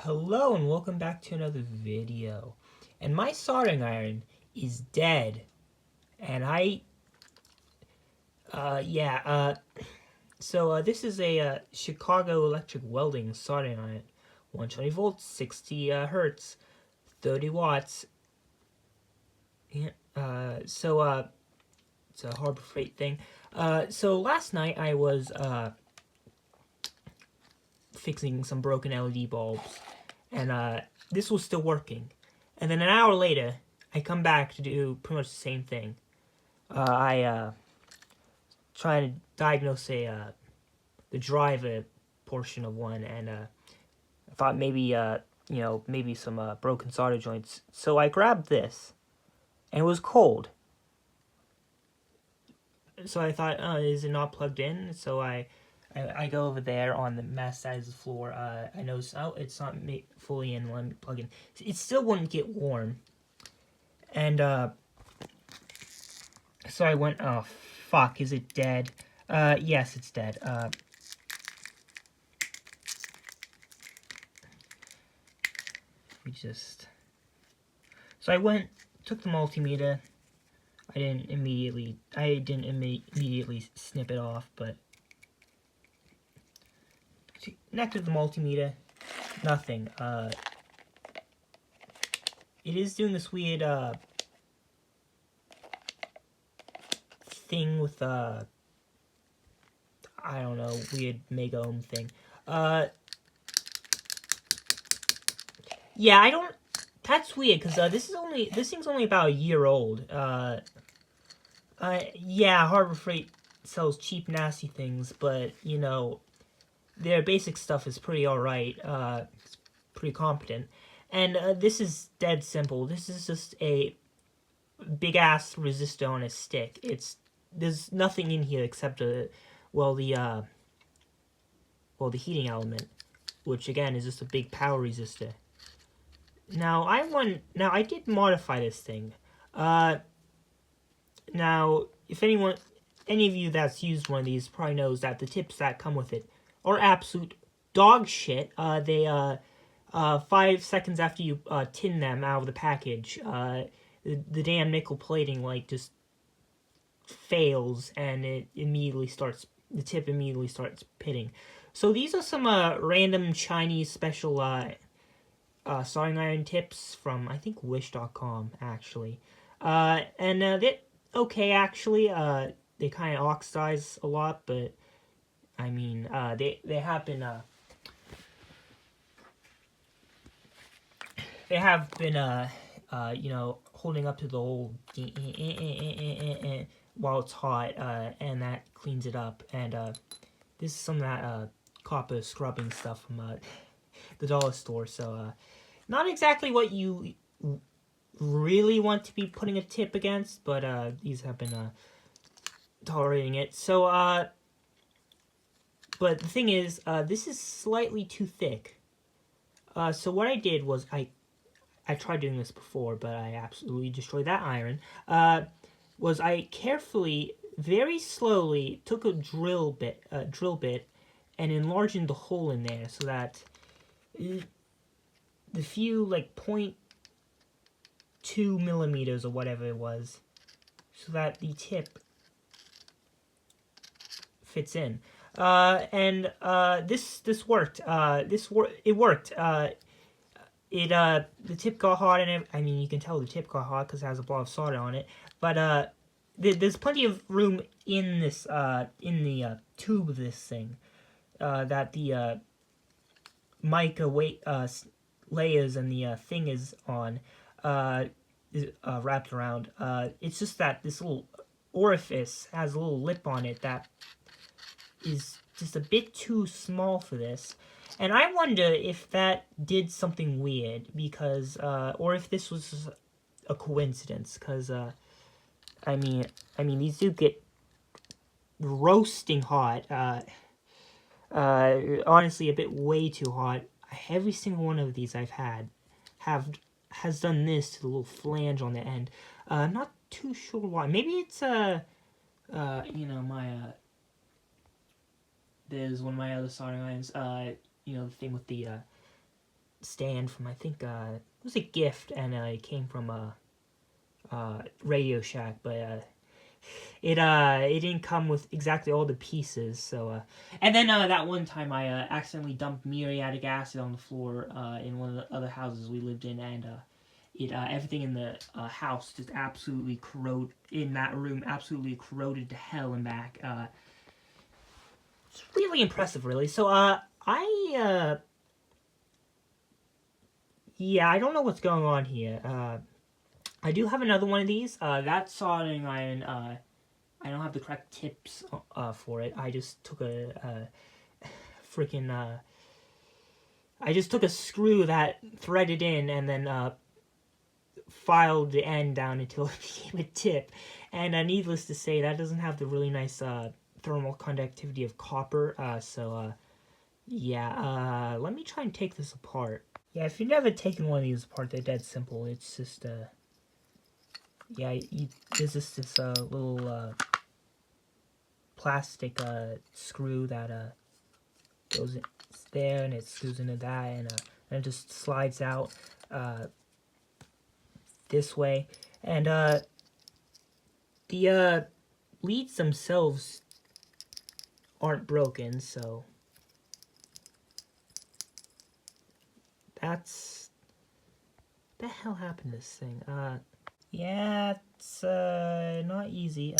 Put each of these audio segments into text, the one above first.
Hello and welcome back to another video. And my soldering iron is dead. And this is a Chicago electric welding soldering iron. 120 volts, 60 hertz, 30 watts. Yeah, it's a Harbor Freight thing. So last night I was fixing some broken LED bulbs, and this was still working. And then an hour later, I come back to do pretty much the same thing. I try to diagnose the driver portion of one, and I thought maybe maybe some broken solder joints. So I grabbed this, and it was cold. So I thought, is it not plugged in? So I go over there on the mass side of the floor. I notice, it's not fully in. Let me plug in. It still wouldn't get warm. And so I went, oh fuck, is it dead? Yes, it's dead. So I went, took the multimeter. I didn't immediately snip it off, but connected the multimeter, nothing. It is doing this weird thing with I don't know, weird mega ohm thing. Yeah, I don't. That's weird because this thing's only about a year old. Yeah, Harbor Freight sells cheap, nasty things, but you know, their basic stuff is pretty alright. It's pretty competent. And this is dead simple. This is just a big ass resistor on a stick. There's nothing in here except the heating element, which again is just a big power resistor. Now I did modify this thing. Now if any of you that's used one of these probably knows that the tips that come with it are absolute dog shit. 5 seconds after you tin them out of the package, the damn nickel plating just fails, and the tip immediately starts pitting. So these are some random Chinese special soldering iron tips from, I think, wish.com, actually. They're okay, actually. They kind of oxidize a lot, but I mean, they have been holding up to the old while it's hot, and that cleans it up. And this is some of that copper scrubbing stuff from the dollar store. So not exactly what you really want to be putting a tip against, but these have been tolerating it. So but the thing is, this is slightly too thick. So what I did was I tried doing this before, but I absolutely destroyed that iron. Was I carefully, very slowly, took a drill bit, and enlarged the hole in there so that the few 0.2 millimeters or whatever it was, so that the tip fits in. This worked. It worked. The tip got hot, and I mean, you can tell the tip got hot because it has a blob of solder on it. But there's plenty of room in this in the tube of this thing that the mica layers and the thing is on is wrapped around. It's just that this little orifice has a little lip on it that is just a bit too small for this. And I wonder if that did something weird, because, or if this was just a coincidence, because, I mean, these do get roasting hot, honestly, a bit way too hot. Every single one of these I've had has done this to the little flange on the end. I'm not too sure why. Maybe it's, there's one of my other soldering irons, the thing with the stand from, I think, it was a gift, and it came from Radio Shack, but it didn't come with exactly all the pieces. So and then that one time I accidentally dumped muriatic acid on the floor in one of the other houses we lived in, and it everything in the house just absolutely absolutely corroded to hell and back. It's really impressive, really. So yeah, I don't know what's going on here. I do have another one of these. That soldering iron, I don't have the correct tips for it. I just took a freaking I just took a screw that threaded in and then filed the end down until it became a tip. And needless to say, that doesn't have the really nice thermal conductivity of copper. Yeah, let me try and take this apart. Yeah, if you've never taken one of these apart, they're dead simple. It's just, yeah, there's just this little plastic screw that goes in there, and it screws into that, and it just slides out this way. And the leads themselves aren't broken, so that's... What the hell happened to this thing? Yeah, it's not easy.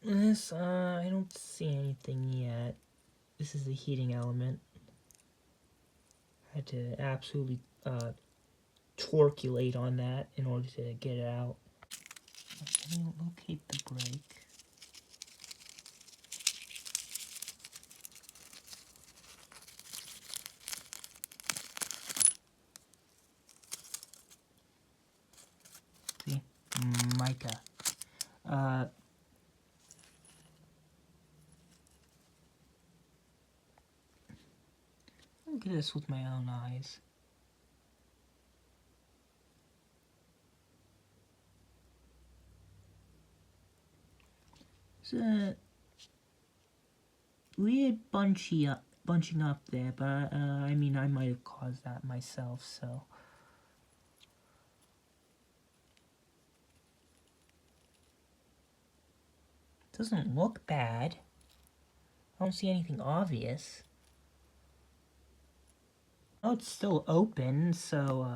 This, I don't see anything yet. This is the heating element. I had to absolutely torculate on that in order to get it out. Let me locate the brake. See? Mica. Look at this with my own eyes. It's a weird bunching up there, but I mean, I might have caused that myself, so. Doesn't look bad. I don't see anything obvious. Oh, it's still open, so,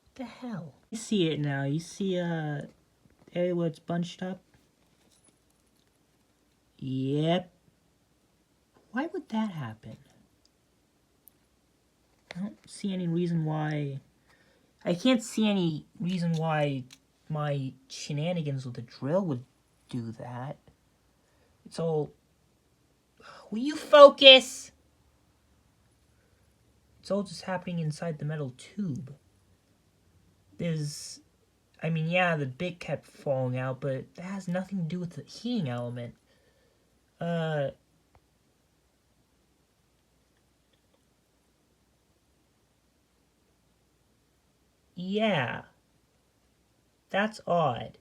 what the hell? You see it now. You see, area where it's bunched up? Yep. Why would that happen? I don't see any reason why... I can't see any reason why my shenanigans with the drill would do that. It's all... Will you focus? It's all just happening inside the metal tube. There's... I mean, yeah, the bit kept falling out, but that has nothing to do with the heating element. Yeah. That's odd.